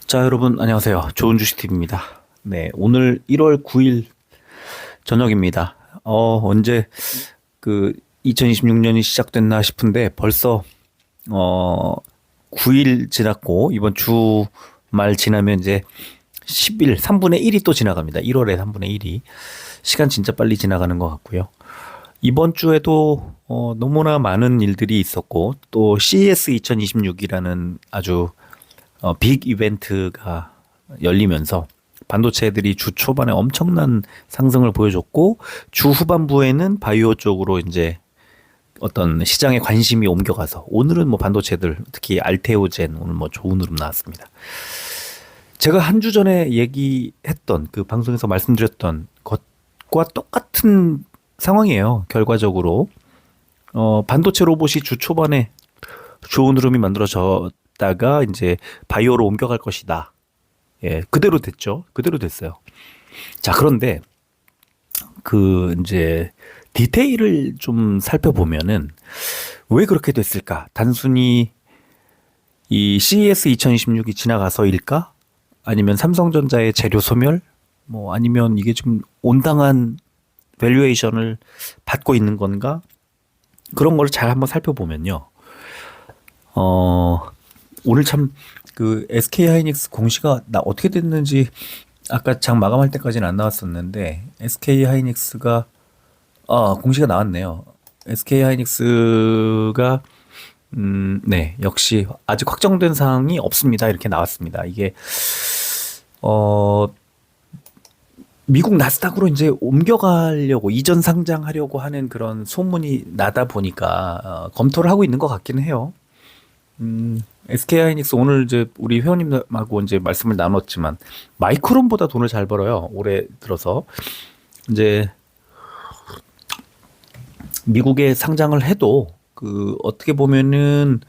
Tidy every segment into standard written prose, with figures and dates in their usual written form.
자, 여러분, 안녕하세요. 좋은 주식TV입니다. 네, 오늘 1월 9일 저녁입니다. 언제 2026년이 시작됐나 싶은데 벌써, 어, 9일 지났고, 이번 주말 지나면 이제 10일, 3분의 1이 또 지나갑니다. 1월에 3분의 1이. 시간 진짜 빨리 지나가는 것 같고요. 이번 주에도, 너무나 많은 일들이 있었고, 또 CES 2026이라는 아주 빅 이벤트가 열리면서 반도체들이 주 초반에 엄청난 상승을 보여줬고 주 후반부에는 바이오 쪽으로 이제 어떤 시장의 관심이 옮겨가서 오늘은 뭐 반도체들 특히 알테오젠 오늘 뭐 좋은 흐름 나왔습니다. 제가 한 주 전에 얘기했던 그 방송에서 말씀드렸던 것과 똑같은 상황이에요. 결과적으로 반도체 로봇이 주 초반에 좋은 흐름이 만들어졌다가 이제 바이오로 옮겨갈 것이다. 예, 그대로 됐죠. 그대로 됐어요. 자, 그런데 이제 디테일을 좀 살펴보면은 왜 그렇게 됐을까? 단순히 이 CES 2026이 지나가서일까? 아니면 삼성전자의 재료 소멸? 뭐 아니면 이게 좀 온당한 밸류에이션을 받고 있는 건가? 그런 걸 잘 한번 살펴보면요. 어, 오늘 참 그 SK 하이닉스 공시가 어떻게 됐는지 아까 장 마감할 때까지는 안 나왔었는데 SK 하이닉스가 공시가 나왔네요. SK 하이닉스가 네, 역시 아직 확정된 사항이 없습니다. 이렇게 나왔습니다. 이게 어 미국 나스닥으로 이제 옮겨가려고 이전 상장하려고 하는 그런 소문이 나다 보니까 검토를 하고 있는 것 같기는 해요. SK 하이닉스 오늘 이제 우리 회원님하고 이제 말씀을 나눴지만 마이크론보다 돈을 잘 벌어요. 올해 들어서 이제 미국에 상장을 해도 어떻게 보면은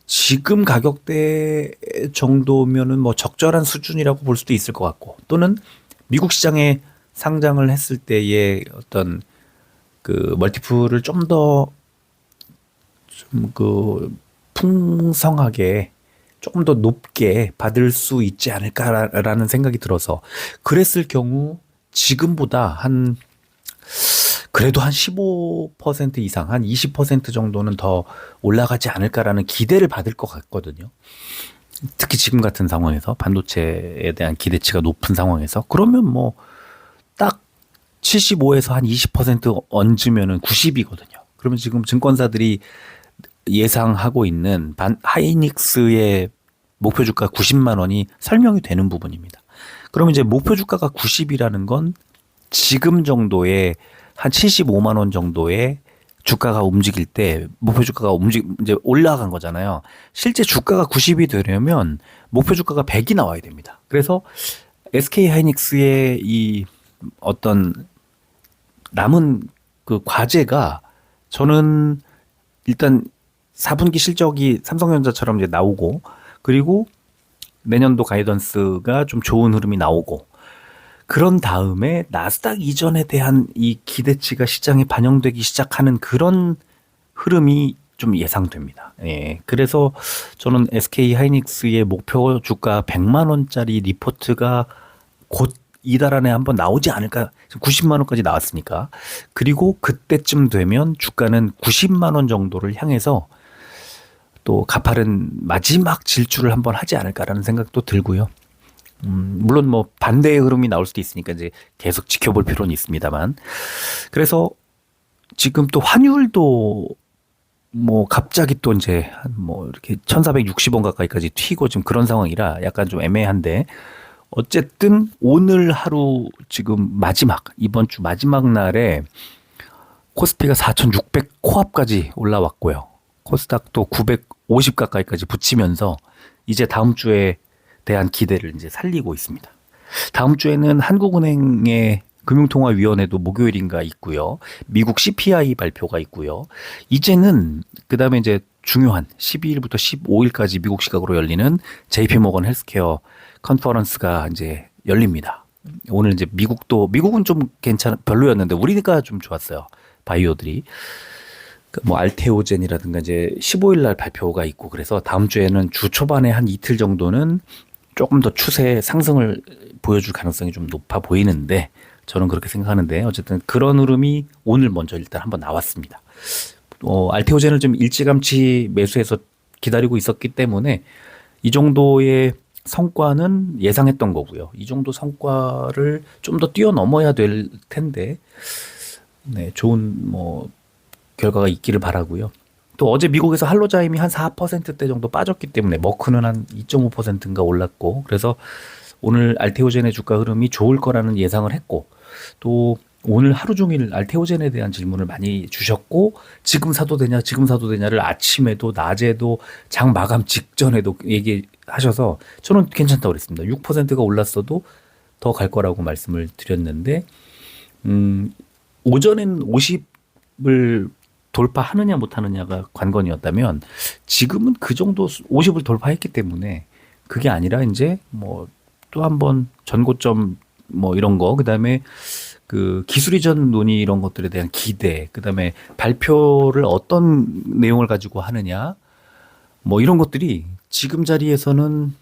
지금 가격대 정도면은 뭐 적절한 수준이라고 볼 수도 있을 것 같고 또는 미국 시장에 상장을 했을 때의 어떤 멀티플을 좀 더 풍성하게 조금 더 높게 받을 수 있지 않을까라는 생각이 들어서 그랬을 경우 지금보다 그래도 한 15% 이상, 한 20% 정도는 더 올라가지 않을까라는 기대를 받을 것 같거든요. 특히 지금 같은 상황에서 반도체에 대한 기대치가 높은 상황에서 그러면 뭐 딱 75에서 한 20% 얹으면은 90이거든요. 그러면 지금 증권사들이 예상하고 있는 하이닉스의 목표 주가 90만 원이 설명이 되는 부분입니다. 그러면 이제 목표 주가가 90이라는 건 지금 정도의 한 75만 원 정도의 주가가 움직일 때 목표 주가가 이제 올라간 거잖아요. 실제 주가가 90이 되려면 목표 주가가 100이 나와야 됩니다. 그래서 SK 하이닉스의 이 어떤 남은 과제가 저는 일단 4분기 실적이 삼성전자처럼 이제 나오고 그리고 내년도 가이던스가 좀 좋은 흐름이 나오고 그런 다음에 나스닥 이전에 대한 이 기대치가 시장에 반영되기 시작하는 그런 흐름이 좀 예상됩니다. 예. 그래서 저는 SK 하이닉스의 목표 주가 100만 원짜리 리포트가 곧 이달 안에 한번 나오지 않을까. 90만 원까지 나왔으니까. 그리고 그때쯤 되면 주가는 90만 원 정도를 향해서 또 가파른 마지막 질주를 한번 하지 않을까라는 생각도 들고요. 물론 뭐 반대의 흐름이 나올 수도 있으니까 이제 계속 지켜볼 필요는 있습니다만. 그래서 지금 또 환율도 뭐 갑자기 또 이제 뭐 이렇게 1460원 가까이까지 튀고 지금 그런 상황이라 약간 좀 애매한데 어쨌든 오늘 하루 지금 이번 주 마지막 날에 코스피가 4600 코앞까지 올라왔고요. 코스닥도 950 가까이까지 붙이면서 이제 다음 주에 대한 기대를 이제 살리고 있습니다. 다음 주에는 한국은행의 금융통화위원회도 목요일인가 있고요. 미국 CPI 발표가 있고요. 이제는 그다음에 이제 중요한 12일부터 15일까지 미국 시각으로 열리는 JP모건 헬스케어 컨퍼런스가 이제 열립니다. 오늘 이제 미국은 좀 별로였는데 우리가 좀 좋았어요. 바이오들이. 뭐 알테오젠이라든가 이제 15일 날 발표가 있고 그래서 다음 주에는 주 초반에 한 이틀 정도는 조금 더 추세 상승을 보여줄 가능성이 좀 높아 보이는데 저는 그렇게 생각하는데 어쨌든 그런 흐름이 오늘 먼저 일단 한번 나왔습니다. 알테오젠을 좀 일찌감치 매수해서 기다리고 있었기 때문에 이 정도의 성과는 예상했던 거고요. 이 정도 성과를 좀 더 뛰어넘어야 될 텐데, 네, 좋은 결과가 있기를 바라고요. 또 어제 미국에서 할로자임이 한 4%대 정도 빠졌기 때문에 머크는 한 2.5%인가 올랐고, 그래서 오늘 알테오젠의 주가 흐름이 좋을 거라는 예상을 했고, 또 오늘 하루 종일 알테오젠에 대한 질문을 많이 주셨고, 지금 사도 되냐, 지금 사도 되냐를 아침에도 낮에도 장 마감 직전에도 얘기하셔서 저는 괜찮다고 그랬습니다. 6%가 올랐어도 더 갈 거라고 말씀을 드렸는데, 오전엔 50을 돌파하느냐 못하느냐가 관건이었다면 지금은 그 정도 50을 돌파했기 때문에 그게 아니라 이제 또 한번 전고점 이런 거, 그다음에 그 기술 이전 논의 이런 것들에 대한 기대, 그다음에 발표를 어떤 내용을 가지고 하느냐, 이런 것들이 지금 자리에서는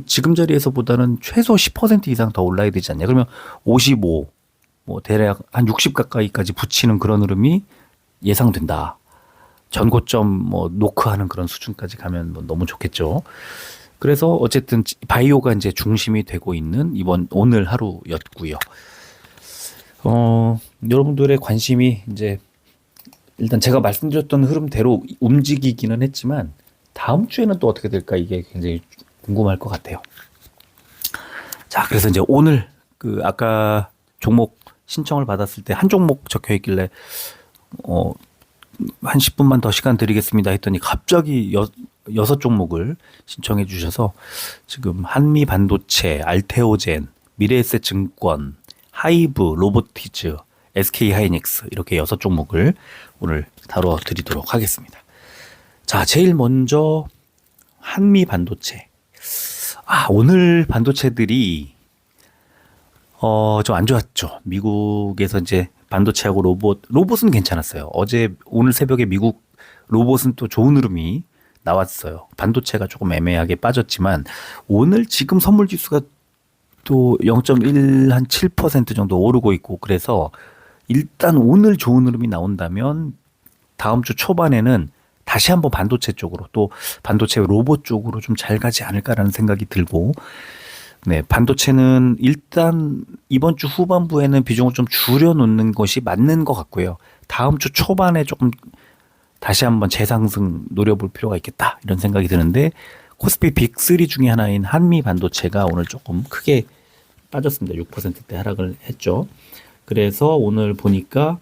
지금 자리에서보다는 최소 10% 이상 더 올라야 되지 않냐. 그러면 55, 대략 한 60 가까이까지 붙이는 그런 흐름이 예상된다. 전고점 노크하는 그런 수준까지 가면 너무 좋겠죠. 그래서 어쨌든 바이오가 이제 중심이 되고 있는 오늘 하루였고요. 여러분들의 관심이 이제 일단 제가 말씀드렸던 흐름대로 움직이기는 했지만 다음 주에는 또 어떻게 될까 이게 굉장히 궁금할 것 같아요. 자, 그래서 이제 오늘 아까 종목 신청을 받았을 때 한 종목 적혀 있길래 한 10분만 더 시간 드리겠습니다 했더니 갑자기 6종목을 신청해 주셔서 지금 한미 반도체, 알테오젠, 미래에셋증권, 하이브, 로보티즈, SK 하이닉스 이렇게 6종목을 오늘 다뤄 드리도록 하겠습니다. 자, 제일 먼저 한미 반도체. 오늘 반도체들이 좀 안 좋았죠. 미국에서 이제 반도체하고 로봇은 괜찮았어요. 오늘 새벽에 미국 로봇은 또 좋은 흐름이 나왔어요. 반도체가 조금 애매하게 빠졌지만 오늘 지금 선물 지수가 또 0.1 한 7% 정도 오르고 있고, 그래서 일단 오늘 좋은 흐름이 나온다면 다음 주 초반에는 다시 한번 반도체 쪽으로, 또 반도체 로봇 쪽으로 좀 잘 가지 않을까라는 생각이 들고, 네, 반도체는 일단 이번 주 후반부에는 비중을 좀 줄여놓는 것이 맞는 것 같고요. 다음 주 초반에 조금 다시 한번 재상승 노려볼 필요가 있겠다 이런 생각이 드는데, 코스피 빅3 중에 하나인 한미 반도체가 오늘 조금 크게 빠졌습니다. 6%대 하락을 했죠. 그래서 오늘 보니까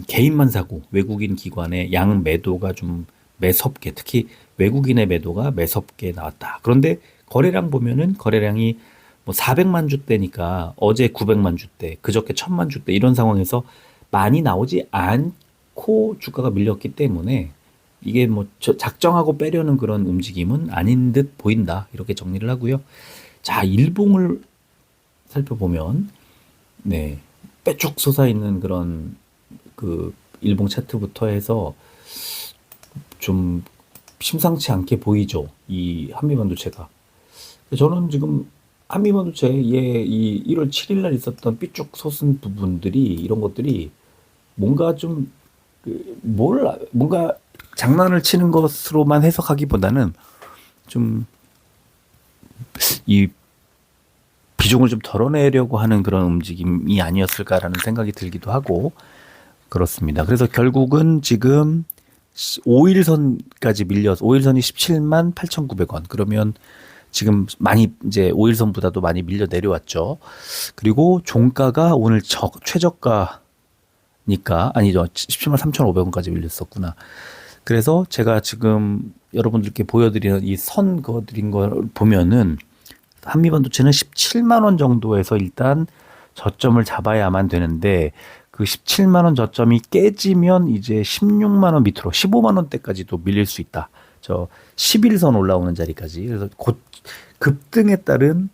개인만 사고 외국인 기관의 양 매도가 좀 매섭게, 특히 외국인의 매도가 매섭게 나왔다. 그런데 거래량 보면은 거래량이 400만 주대니까 어제 900만 주대, 그저께 1000만 주대 이런 상황에서 많이 나오지 않고 주가가 밀렸기 때문에 이게 작정하고 빼려는 그런 움직임은 아닌 듯 보인다. 이렇게 정리를 하고요. 자, 일봉을 살펴보면 네, 빼쭉 솟아있는 그런 일봉 차트부터 해서 좀 심상치 않게 보이죠. 이 한미반도체가. 저는 지금 한미반도체에 이 1월 7일 날 있었던 삐쭉 솟은 부분들이, 이런 것들이 뭔가 좀 뭔가 장난을 치는 것으로만 해석하기보다는 좀 이 비중을 좀 덜어내려고 하는 그런 움직임이 아니었을까라는 생각이 들기도 하고 그렇습니다. 그래서 결국은 지금 5일선까지 밀려서 5일선이 17만 8,900원. 그러면 지금 많이 이제 5일선보다도 많이 밀려 내려왔죠. 그리고 종가가 오늘 최저가니까 아니죠. 17만 3,500원까지 밀렸었구나. 그래서 제가 지금 여러분들께 보여드리는 이 선 그어드린 걸 보면은 한미반도체는 17만 원 정도에서 일단 저점을 잡아야만 되는데, 그 17만 원 저점이 깨지면 이제 16만 원 밑으로 15만 원대까지도 밀릴 수 있다. 저 11선 올라오는 자리까지. 그래서 곧 급등에 따른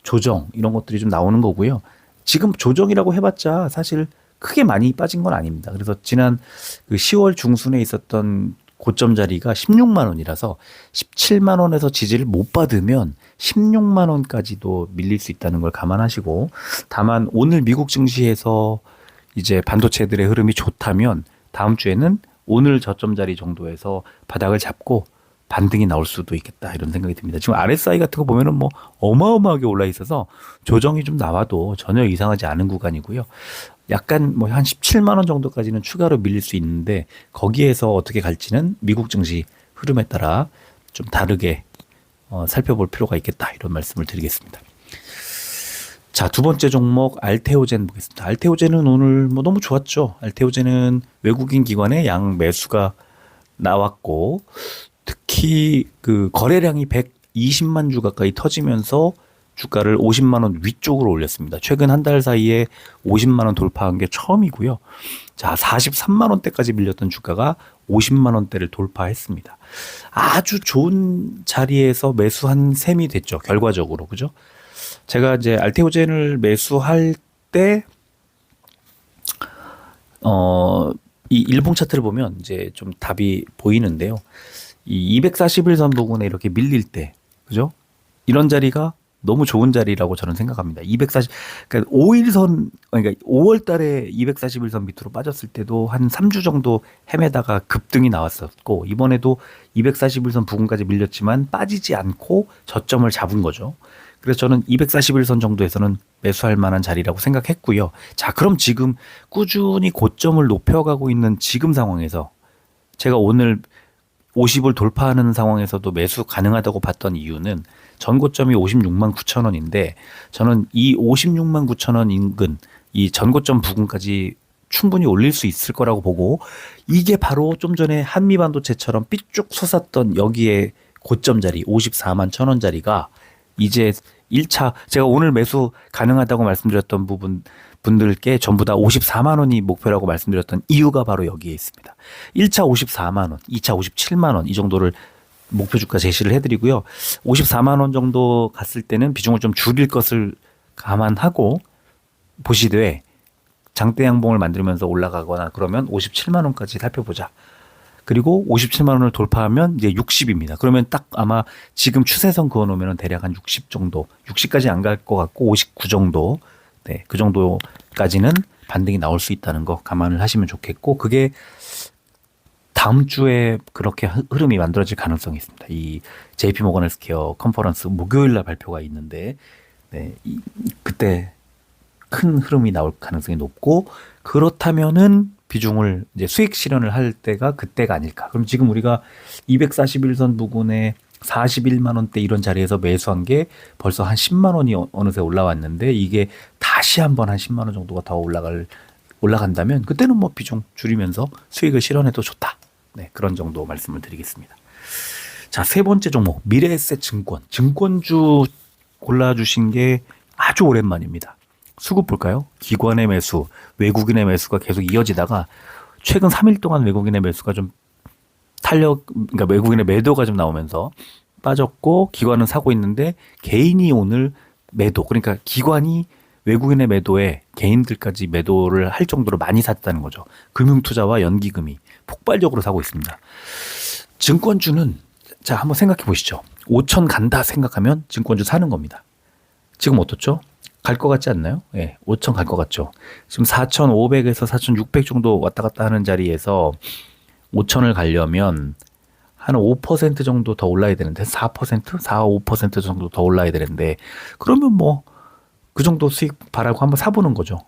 조정 이런 것들이 좀 나오는 거고요. 지금 조정이라고 해봤자 사실 크게 많이 빠진 건 아닙니다. 그래서 지난 그 10월 중순에 있었던 고점 자리가 16만 원이라서 17만 원에서 지지를 못 받으면 16만 원까지도 밀릴 수 있다는 걸 감안하시고, 다만 오늘 미국 증시에서 이제 반도체들의 흐름이 좋다면 다음 주에는 오늘 저점 자리 정도에서 바닥을 잡고 반등이 나올 수도 있겠다, 이런 생각이 듭니다. 지금 RSI 같은 거 보면은 뭐 어마어마하게 올라 있어서 조정이 좀 나와도 전혀 이상하지 않은 구간이고요. 약간 뭐 한 17만 원 정도까지는 추가로 밀릴 수 있는데, 거기에서 어떻게 갈지는 미국 증시 흐름에 따라 좀 다르게 살펴볼 필요가 있겠다, 이런 말씀을 드리겠습니다. 자, 두 번째 종목 알테오젠 보겠습니다. 알테오젠은 오늘 뭐 너무 좋았죠. 알테오젠은 외국인 기관의 양 매수가 나왔고, 특히 그 거래량이 120만 주 가까이 터지면서 주가를 50만 원 위쪽으로 올렸습니다. 최근 한 달 사이에 50만 원 돌파한 게 처음이고요. 자, 43만 원대까지 밀렸던 주가가 50만 원대를 돌파했습니다. 아주 좋은 자리에서 매수한 셈이 됐죠, 결과적으로. 그죠? 제가 이제 알테오젠을 매수할 때, 이 일봉 차트를 보면 이제 좀 답이 보이는데요. 이 241선 부근에 이렇게 밀릴 때, 그죠? 이런 자리가 너무 좋은 자리라고 저는 생각합니다. 240, 그러니까 5일선, 그러니까 5월 달에 241선 밑으로 빠졌을 때도 한 3주 정도 헤매다가 급등이 나왔었고, 이번에도 241선 부근까지 밀렸지만 빠지지 않고 저점을 잡은 거죠. 그래서 저는 241선 정도에서는 매수할 만한 자리라고 생각했고요. 자, 그럼 지금 꾸준히 고점을 높여가고 있는 지금 상황에서 제가 오늘 50을 돌파하는 상황에서도 매수 가능하다고 봤던 이유는, 전고점이 56만 9천 원인데 저는 이 56만 9천 원 인근 이 전고점 부근까지 충분히 올릴 수 있을 거라고 보고, 이게 바로 좀 전에 한미반도체처럼 삐쭉 솟았던 여기에 고점 자리 54만 천 원 자리가 이제 1차, 제가 오늘 매수 가능하다고 말씀드렸던 분들께 전부 다 54만 원이 목표라고 말씀드렸던 이유가 바로 여기에 있습니다. 1차 54만 원, 2차 57만 원, 이 정도를 목표 주가 제시를 해드리고요. 54만 원 정도 갔을 때는 비중을 좀 줄일 것을 감안하고 보시되, 장대 양봉을 만들면서 올라가거나 그러면 57만 원까지 살펴보자. 그리고 57만 원을 돌파하면 이제 60입니다. 그러면 딱 아마 지금 추세선 그어놓으면 대략 한 60 정도, 60까지 안 갈 것 같고 59 정도, 네, 그 정도까지는 반등이 나올 수 있다는 거 감안을 하시면 좋겠고, 그게 다음 주에 그렇게 흐름이 만들어질 가능성이 있습니다. 이 JP 모건 헬스케어 컨퍼런스 목요일 날 발표가 있는데, 네, 그때 큰 흐름이 나올 가능성이 높고, 그렇다면은 비중을 이제 수익 실현을 할 때가 그때가 아닐까. 그럼 지금 우리가 241선 부근에 41만 원대 이런 자리에서 매수한 게 벌써 한 10만 원이 어느새 올라왔는데, 이게 다시 한번 한 10만 원 정도가 더 올라간다면 그때는 뭐 비중 줄이면서 수익을 실현해도 좋다. 네, 그런 정도 말씀을 드리겠습니다. 자, 세 번째 종목 미래에셋 증권. 증권주 골라주신 게 아주 오랜만입니다. 수급 볼까요? 기관의 매수, 외국인의 매수가 계속 이어지다가 최근 3일 동안 외국인의 매수가 좀 그러니까 외국인의 매도가 좀 나오면서 빠졌고, 기관은 사고 있는데 개인이 오늘 매도, 그러니까 기관이 외국인의 매도에 개인들까지 매도를 할 정도로 많이 샀다는 거죠. 금융투자와 연기금이 폭발적으로 사고 있습니다. 증권주는, 자, 한번 생각해 보시죠. 5천 간다 생각하면 증권주 사는 겁니다. 지금 어떻죠? 갈 것 같지 않나요? 예, 5천 갈 것 같죠. 지금 4,500에서 4,600 정도 왔다 갔다 하는 자리에서 5천을 가려면 한 5% 정도 더 올라야 되는데, 4%? 4, 5% 정도 더 올라야 되는데, 그러면 뭐 그 정도 수익 바라고 한번 사보는 거죠.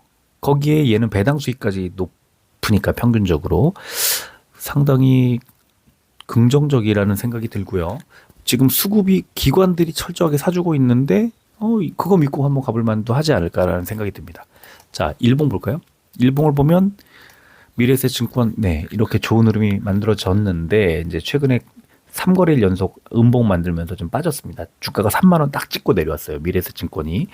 거기에 얘는 배당 수익까지 높으니까 평균적으로 상당히 긍정적이라는 생각이 들고요. 지금 수급이 기관들이 철저하게 사주고 있는데, 그거 믿고 한번 가볼 만도 하지 않을까라는 생각이 듭니다. 자, 일봉 볼까요? 일봉을 보면 미래에셋 증권, 네, 이렇게 좋은 흐름이 만들어졌는데, 이제 최근에 3거래일 연속 음봉 만들면서 좀 빠졌습니다. 주가가 3만 원 딱 찍고 내려왔어요, 미래에셋 증권이.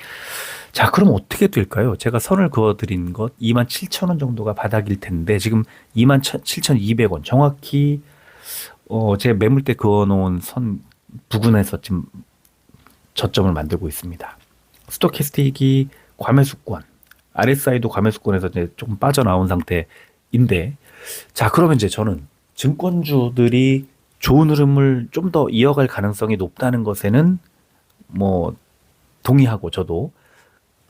자, 그럼 어떻게 될까요? 제가 선을 그어드린 것 27,000원 정도가 바닥일 텐데, 지금 27,200원, 정확히 제 매물대 그어놓은 선 부근에서 지금 저점을 만들고 있습니다. 스토캐스틱이 과매수권, RSI도 과매수권에서 이제 조금 빠져나온 상태인데, 자, 그러면 이제 저는 증권주들이 좋은 흐름을 좀 더 이어갈 가능성이 높다는 것에는 뭐 동의하고 저도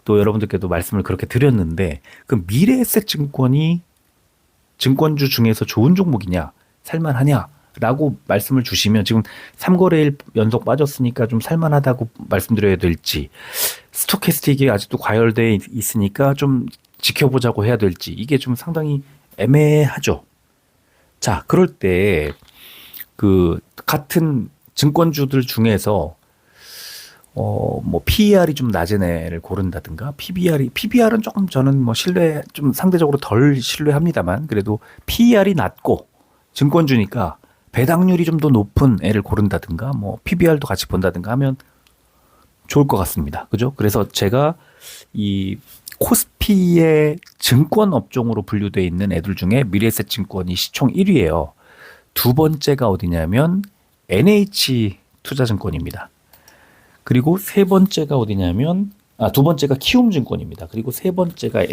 또 여러분들께도 말씀을 그렇게 드렸는데 그 미래에셋 증권이 증권주 중에서 좋은 종목이냐 살만하냐라고 말씀을 주시면 지금 3거래일 연속 빠졌으니까 좀 살만하다고 말씀드려야 될지 스토캐스틱이 아직도 과열돼 있으니까 좀 지켜보자고 해야 될지 이게 좀 상당히 애매하죠. 자, 그럴 때 그 같은 증권주들 중에서 뭐 PER이 좀 낮은 애를 고른다든가 PBR은 조금 저는 뭐 좀 상대적으로 덜 신뢰합니다만 그래도 PER이 낮고 증권주니까 배당률이 좀 더 높은 애를 고른다든가 뭐 PBR도 같이 본다든가 하면 좋을 것 같습니다. 그죠? 그래서 제가 이 코스피의 증권 업종으로 분류되어 있는 애들 중에 미래에셋 증권이 시총 1위예요. 두 번째가 어디냐면 NH 투자증권입니다. 그리고 세 번째가 어디냐면 두 번째가 키움증권입니다. 그리고 세 번째가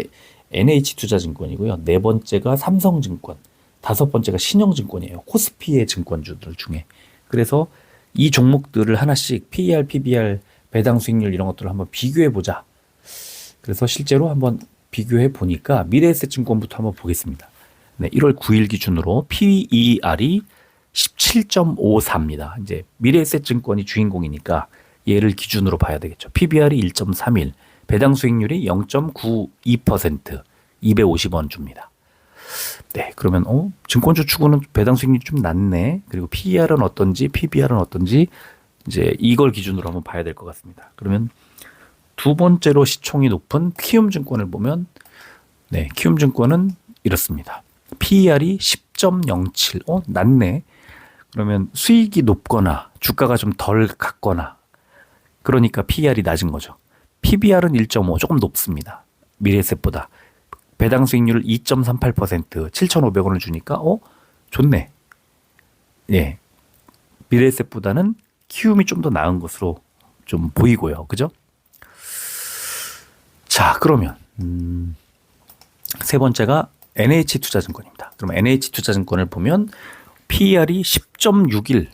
NH투자증권이고요. 네 번째가 삼성증권, 다섯 번째가 신영증권이에요. 코스피의 증권주들 중에. 그래서 이 종목들을 하나씩 PER, PBR, 배당 수익률 이런 것들을 한번 비교해 보자. 그래서 실제로 한번 비교해 보니까 미래에셋증권부터 한번 보겠습니다. 네, 1월 9일 기준으로 PER이 17.54입니다. 이제 미래에셋증권이 주인공이니까 얘를 기준으로 봐야 되겠죠. PBR이 1.31, 배당 수익률이 0.92%, 250원 줍니다. 네, 그러면 증권주 추구는 배당 수익률이 좀 낮네. 그리고 PER은 어떤지, PBR은 어떤지 이제 이걸 기준으로 한번 봐야 될 것 같습니다. 그러면 두 번째로 시총이 높은 키움증권을 보면 네, 키움증권은 이렇습니다. PER이 10.07, 낮네. 그러면 수익이 높거나 주가가 좀 덜 갔거나 그러니까 PER이 낮은 거죠. PBR은 1.5, 조금 높습니다. 미래에셋보다. 배당 수익률을 2.38%, 7,500원을 주니까 좋네. 예. 미래에셋보다는 키움이 좀 더 나은 것으로 좀 보이고요. 그죠? 자, 그러면 세 번째가 NH투자증권입니다. 그럼 NH투자증권을 보면 PER이 10.61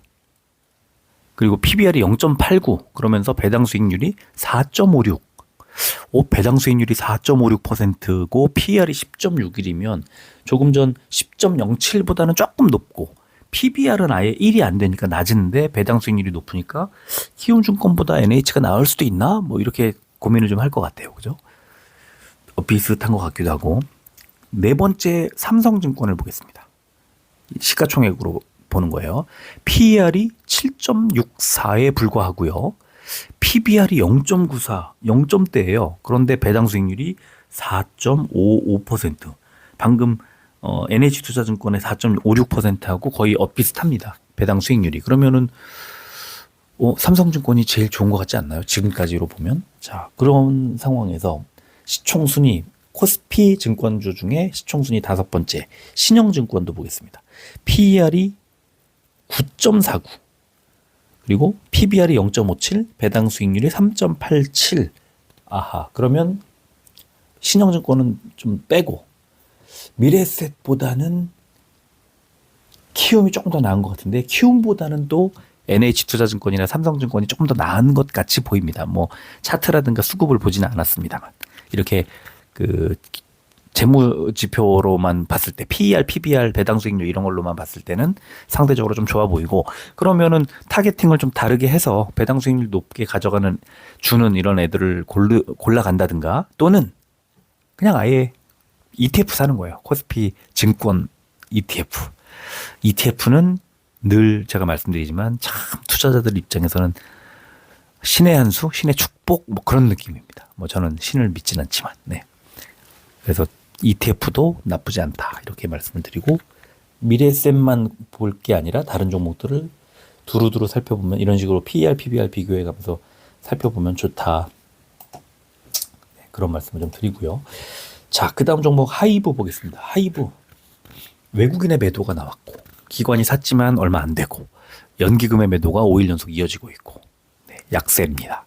그리고 PBR이 0.89 그러면서 배당 수익률이 4.56. 배당 수익률이 4.56%고 PER이 10.61이면 조금 전 10.07보다는 조금 높고 PBR은 아예 1이 안 되니까 낮은데 배당 수익률이 높으니까 키움증권보다 NH가 나을 수도 있나? 뭐 이렇게 고민을 좀 할 것 같아요. 그죠? 비슷한 것 같기도 하고. 네 번째 삼성증권을 보겠습니다. 시가총액으로 보는 거예요. PER이 7.64에 불과하고요. PBR이 0.94, 0점대예요. 그런데 배당 수익률이 4.55%. 방금 NH투자증권의 4.56%하고 거의 비슷합니다. 배당 수익률이. 그러면은 삼성증권이 제일 좋은 것 같지 않나요? 지금까지로 보면. 자, 그런 상황에서 시총순위 코스피 증권주 중에 시총순위 다섯 번째 신영증권도 보겠습니다. PER이 9.49 그리고 PBR이 0.57 배당 수익률이 3.87 아하 그러면 신영증권은 좀 빼고 미래에셋보다는 키움이 조금 더 나은 것 같은데 키움보다는 또 NH투자증권이나 삼성증권이 조금 더 나은 것 같이 보입니다. 뭐 차트라든가 수급을 보지는 않았습니다만 이렇게 그 재무지표로만 봤을 때 PER, PBR, 배당 수익률 이런 걸로만 봤을 때는 상대적으로 좀 좋아 보이고 그러면은 타겟팅을 좀 다르게 해서 배당 수익률 높게 주는 이런 애들을 골라간다든가 또는 그냥 아예 ETF 사는 거예요. 코스피 증권 ETF. ETF는 늘 제가 말씀드리지만 참 투자자들 입장에서는 신의 한 수, 신의 축복 뭐 그런 느낌입니다. 뭐 저는 신을 믿지는 않지만 네. 그래서 ETF도 나쁘지 않다 이렇게 말씀을 드리고 미래에셋만 볼 게 아니라 다른 종목들을 두루두루 살펴보면 이런 식으로 PER, PBR 비교해가면서 살펴보면 좋다. 네, 그런 말씀을 좀 드리고요. 자, 그 다음 종목 하이브 보겠습니다. 하이브 외국인의 매도가 나왔고 기관이 샀지만 얼마 안 되고 연기금의 매도가 5일 연속 이어지고 있고 네, 약세입니다.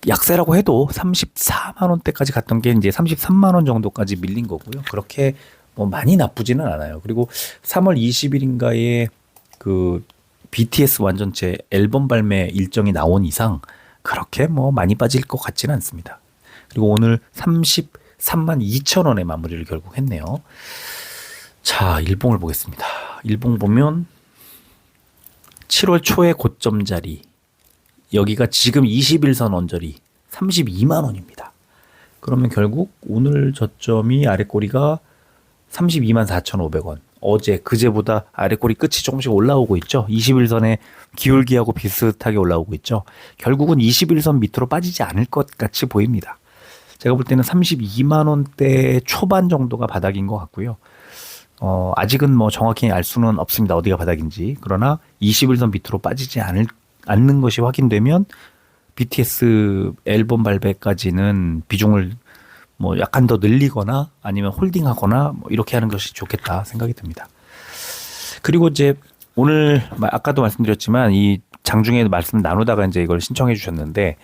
약세라고 해도 34만 원대까지 갔던 게 이제 33만 원 정도까지 밀린 거고요. 그렇게 뭐 많이 나쁘지는 않아요. 그리고 3월 20일인가에 그 BTS 완전체 앨범 발매 일정이 나온 이상 그렇게 뭐 많이 빠질 것 같지는 않습니다. 그리고 오늘 33만 2천 원에 마무리를 결국 했네요. 자, 일봉을 보겠습니다. 일봉 보면 7월 초의 고점 자리, 여기가 지금 21선 언저리 32만 원입니다. 그러면 결국 오늘 저점이 아래꼬리가 32만 4,500원. 어제 그제보다 아래꼬리 끝이 조금씩 올라오고 있죠. 21선의 기울기하고 비슷하게 올라오고 있죠. 결국은 21선 밑으로 빠지지 않을 것 같이 보입니다. 제가 볼 때는 32만 원대 초반 정도가 바닥인 것 같고요. 아직은 뭐 정확히 알 수는 없습니다. 어디가 바닥인지. 그러나 21선 밑으로 빠지지 않는 것이 확인되면 BTS 앨범 발매까지는 비중을 뭐 약간 더 늘리거나 아니면 홀딩하거나 뭐 이렇게 하는 것이 좋겠다 생각이 듭니다. 그리고 이제 오늘 아까도 말씀드렸지만 이 장중에 말씀 나누다가 이제 이걸 신청해 주셨는데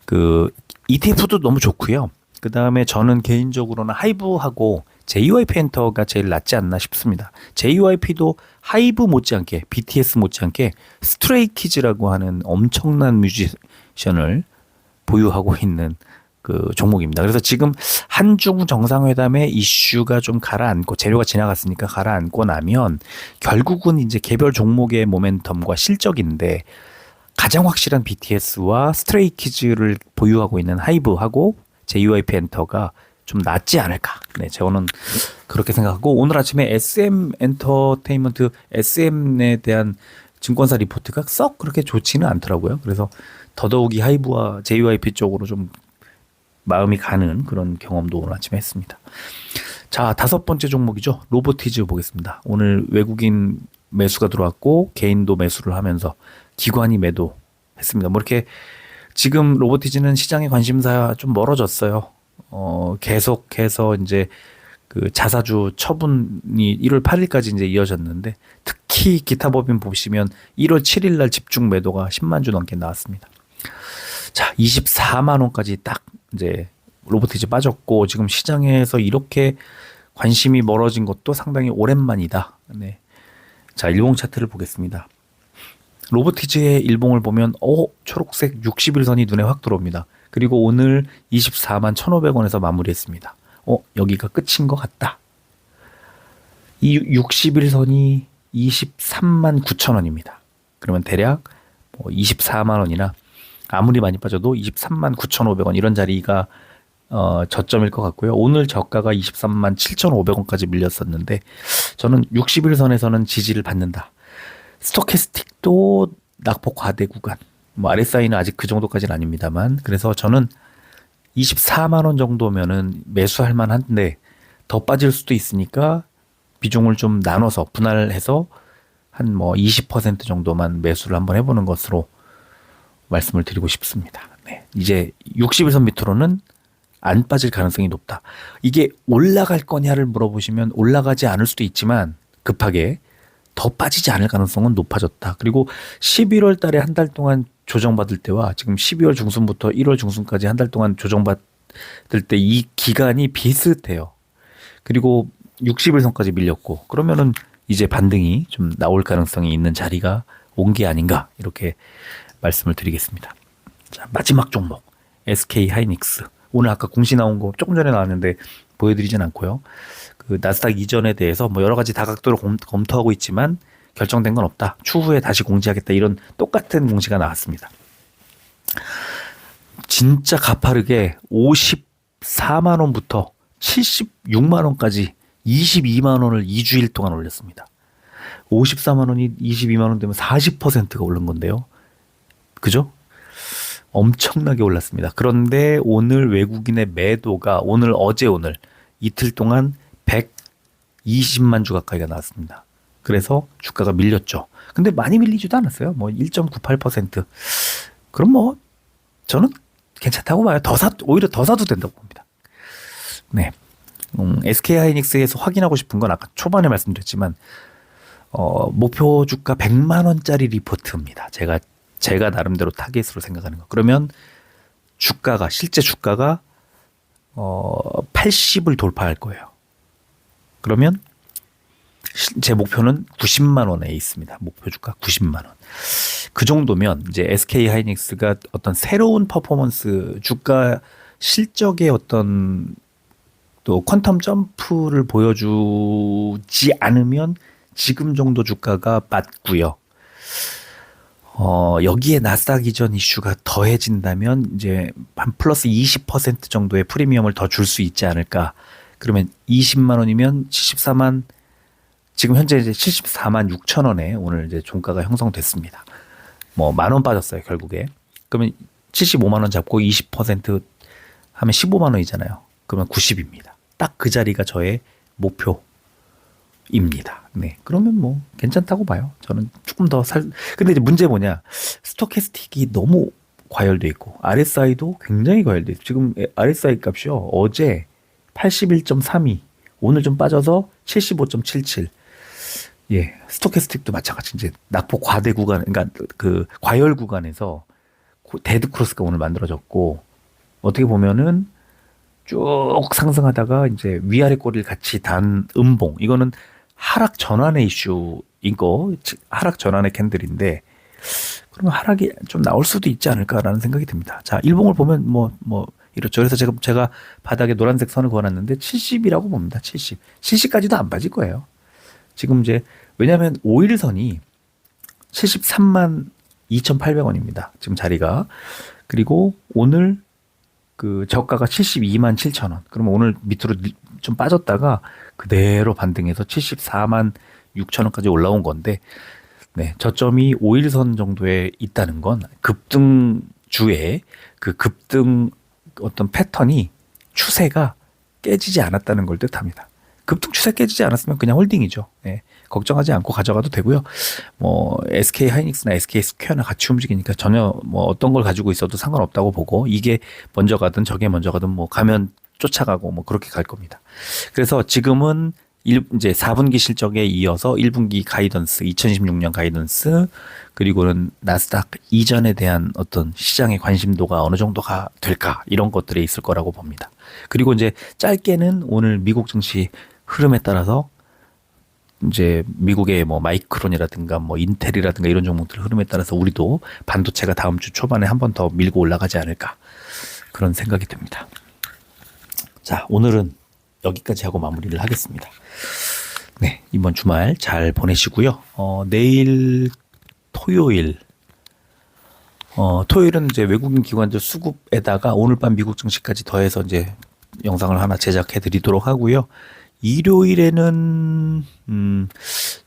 그 ETF도 너무 좋고요. 그 다음에 저는 개인적으로는 하이브하고 JYP 엔터가 제일 낫지 않나 싶습니다. JYP도 하이브 못지않게 BTS 못지않게 스트레이키즈라고 하는 엄청난 뮤지션을 보유하고 있는 그 종목입니다. 그래서 지금 한중 정상회담의 이슈가 좀 가라앉고 재료가 지나갔으니까 가라앉고 나면 결국은 이제 개별 종목의 모멘텀과 실적인데 가장 확실한 BTS와 스트레이키즈를 보유하고 있는 하이브하고 JYP 엔터가 좀 낫지 않을까. 네, 저는 그렇게 생각하고 오늘 아침에 SM 엔터테인먼트 SM에 대한 증권사 리포트가 썩 그렇게 좋지는 않더라고요. 그래서 더더욱이 하이브와 JYP 쪽으로 좀 마음이 가는 그런 경험도 오늘 아침에 했습니다. 자, 5번째 종목이죠. 로보티즈 보겠습니다. 오늘 외국인 매수가 들어왔고 개인도 매수를 하면서 기관이 매도했습니다. 뭐 이렇게 지금 로보티즈는 시장의 관심사 좀 멀어졌어요. 계속해서 이제 그 자사주 처분이 1월 8일까지 이제 이어졌는데 특히 기타 법인 보시면 1월 7일 날 집중 매도가 10만 주 넘게 나왔습니다. 자, 24만 원까지 딱 이제 로보티즈 빠졌고 지금 시장에서 이렇게 관심이 멀어진 것도 상당히 오랜만이다. 네. 자, 일봉 차트를 보겠습니다. 로보티즈의 일봉을 보면 초록색 60일선이 눈에 확 들어옵니다. 그리고 오늘 24만 1,500원에서 마무리했습니다. 여기가 끝인 것 같다. 이 60일선이 23만 9천원입니다. 그러면 대략 24만 원이나 아무리 많이 빠져도 23만 9,500원 이런 자리가 저점일 것 같고요. 오늘 저가가 23만 7,500원까지 밀렸었는데 저는 60일선에서는 지지를 받는다. 스토캐스틱도 낙폭 과대 구간. 뭐 RSI는 아직 그 정도까지는 아닙니다만 그래서 저는 24만 원 정도면은 매수할 만한데 더 빠질 수도 있으니까 비중을 좀 나눠서 분할해서 한 뭐 20% 정도만 매수를 한번 해보는 것으로 말씀을 드리고 싶습니다. 네. 이제 60일선 밑으로는 안 빠질 가능성이 높다. 이게 올라갈 거냐를 물어보시면 올라가지 않을 수도 있지만 급하게 더 빠지지 않을 가능성은 높아졌다. 그리고 11월 달에 한 달 동안 조정받을 때와 지금 12월 중순부터 1월 중순까지 한 달 동안 조정받을 때 이 기간이 비슷해요. 그리고 60일선까지 밀렸고 그러면은 이제 반등이 좀 나올 가능성이 있는 자리가 온 게 아닌가 이렇게 말씀을 드리겠습니다. 자, 마지막 종목 SK 하이닉스. 오늘 아까 공시 나온 거 조금 전에 나왔는데 보여드리진 않고요. 그 나스닥 이전에 대해서 뭐 여러 가지 다각도로 검토하고 있지만 결정된 건 없다. 추후에 다시 공지하겠다. 이런 똑같은 공시가 나왔습니다. 진짜 가파르게 54만 원부터 76만 원까지 22만 원을 2주일 동안 올렸습니다. 54만 원이 22만 원 되면 40%가 오른 건데요. 그죠? 엄청나게 올랐습니다. 그런데 오늘 외국인의 매도가 오늘 이틀 동안 120만 주 가까이가 나왔습니다. 그래서 주가가 밀렸죠. 근데 많이 밀리지도 않았어요. 뭐 1.98%. 그럼 뭐 저는 괜찮다고 봐요. 오히려 더 사도 된다고 봅니다. 네. SK 하이닉스에서 확인하고 싶은 건 아까 초반에 말씀드렸지만 목표 주가 100만 원짜리 리포트입니다. 제가 나름대로 타겟으로 생각하는 거. 그러면 실제 주가가 80을 돌파할 거예요. 그러면 제 목표는 90만 원에 있습니다. 목표 주가 90만 원. 그 정도면 이제 SK 하이닉스가 어떤 새로운 퍼포먼스 주가 실적의 어떤 또 퀀텀 점프를 보여주지 않으면 지금 정도 주가가 맞고요. 여기에 나스닥 이전 이슈가 더해진다면 이제 한 플러스 20% 정도의 프리미엄을 더 줄 수 있지 않을까. 그러면 20만 원이면 74만, 지금 현재 이제 74만 6천 원에 오늘 이제 종가가 형성됐습니다. 뭐 만 원 빠졌어요, 결국에. 그러면 75만 원 잡고 20% 하면 15만 원이잖아요. 그러면 90입니다. 딱 그 자리가 저의 목표입니다. 네. 그러면 뭐 괜찮다고 봐요. 저는 조금 더 근데 이제 문제 뭐냐. 스토캐스틱이 너무 과열돼 있고 RSI도 굉장히 과열돼 있고 지금 RSI 값이요. 어제 81.32, 오늘 좀 빠져서 75.77. 예, 스토캐스틱도 마찬가지. 이제 낙폭 과대 구간, 그러니까 그 과열 구간에서 데드 크로스가 오늘 만들어졌고, 어떻게 보면은 쭉 상승하다가 이제 위아래 꼬리를 같이 단 음봉. 이거는 하락 전환의 이슈인 거, 하락 전환의 캔들인데, 그러면 하락이 좀 나올 수도 있지 않을까라는 생각이 듭니다. 자, 일봉을 보면 이렇죠. 그래서 제가 바닥에 노란색 선을 그어놨는데 70이라고 봅니다. 70. 70까지도 안 빠질 거예요. 지금 이제 왜냐하면 5일선이 73만 2,800원입니다. 지금 자리가. 그리고 오늘 그 저가가 72만 7천 원. 그러면 오늘 밑으로 좀 빠졌다가 그대로 반등해서 74만 6천 원까지 올라온 건데, 네, 저점이 5일선 정도에 있다는 건 급등주에 그 급등 어떤 패턴이 추세가 깨지지 않았다는 걸 뜻합니다. 급등 추세 깨지지 않았으면 그냥 홀딩이죠. 네, 걱정하지 않고 가져가도 되고요. 뭐 SK 하이닉스나 SK 스퀘어나 같이 움직이니까 전혀 뭐 어떤 걸 가지고 있어도 상관없다고 보고, 이게 먼저 가든 저게 먼저 가든 뭐 가면 쫓아가고 뭐 그렇게 갈 겁니다. 그래서 지금은 이제 4분기 실적에 이어서 1분기 가이던스, 2016년 가이던스, 그리고는 나스닥 이전에 대한 어떤 시장의 관심도가 어느 정도가 될까, 이런 것들이 있을 거라고 봅니다. 그리고 이제 짧게는 오늘 미국 증시 흐름에 따라서 이제 미국의 뭐 마이크론이라든가 뭐 인텔이라든가 이런 종목들 흐름에 따라서 우리도 반도체가 다음 주 초반에 한 번 더 밀고 올라가지 않을까, 그런 생각이 듭니다. 자, 오늘은 여기까지 하고 마무리를 하겠습니다. 네, 이번 주말 잘 보내시고요. 내일 토요일은 이제 외국인 기관들 수급에다가 오늘 밤 미국 증시까지 더해서 이제 영상을 하나 제작해 드리도록 하고요. 일요일에는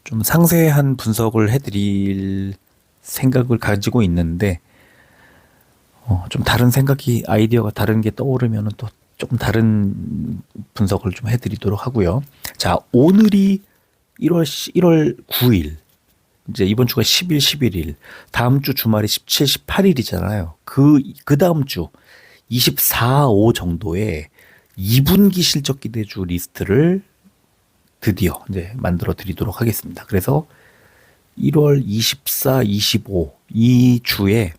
좀 상세한 분석을 해드릴 생각을 가지고 있는데, 좀 다른 생각이, 아이디어가 다른 게 떠오르면은 또 조금 다른 분석을 좀 해드리도록 하고요. 자, 오늘이 1월 9일, 이제 이번 주가 10일, 11일, 다음 주 주말이 17, 18일이잖아요. 그 다음 주 24, 5 정도에 2분기 실적 기대주 리스트를 드디어 이제 만들어 드리도록 하겠습니다. 그래서 1월 24, 25 이 주에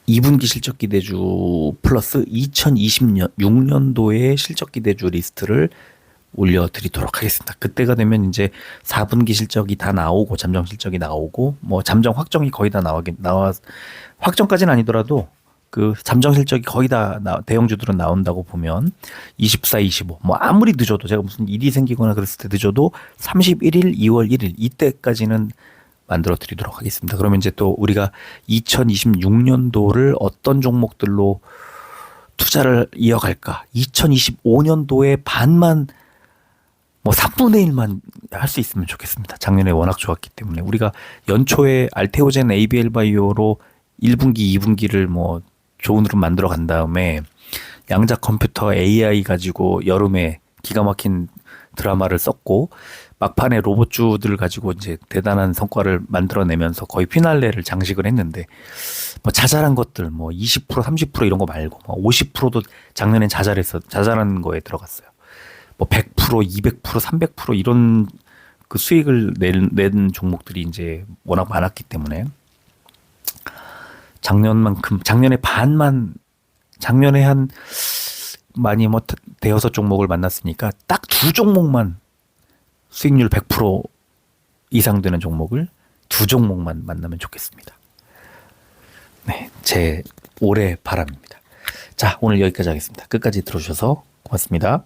2분기 실적 기대주 플러스 2026년도의 실적 기대주 리스트를 올려드리도록 하겠습니다. 그때가 되면 이제 4분기 실적이 다 나오고 잠정 실적이 나오고 뭐 잠정 확정이 거의 다 확정까지는 아니더라도 그 잠정 실적이 거의 다 대형주들은 나온다고 보면 24, 25 뭐 아무리 늦어도, 제가 무슨 일이 생기거나 그랬을 때 늦어도 31일, 2월 1일 이때까지는 만들어 드리도록 하겠습니다. 그러면 이제 또 우리가 2026년도를 어떤 종목들로 투자를 이어갈까? 2025년도에 반만, 뭐 3분의 1만 할 수 있으면 좋겠습니다. 작년에 워낙 좋았기 때문에. 우리가 연초에 알테오젠 ABL 바이오로 1분기, 2분기를 뭐 좋은 흐름 만들어 간 다음에 양자 컴퓨터 AI 가지고 여름에 기가 막힌 드라마를 썼고, 막판에 로봇주들을 가지고 이제 대단한 성과를 만들어내면서 거의 피날레를 장식을 했는데, 뭐 자잘한 것들 뭐 20%, 30% 이런 거 말고 뭐 50%도 작년엔 자잘한 거에 들어갔어요. 뭐 100%, 200%, 300% 이런 그 수익을 낸 종목들이 이제 워낙 많았기 때문에 작년에 한 많이 뭐 대여섯 종목을 만났으니까 딱 두 종목만 수익률 100% 이상 되는 종목을 두 종목만 만나면 좋겠습니다. 네, 제 올해 바람입니다. 자, 오늘 여기까지 하겠습니다. 끝까지 들어주셔서 고맙습니다.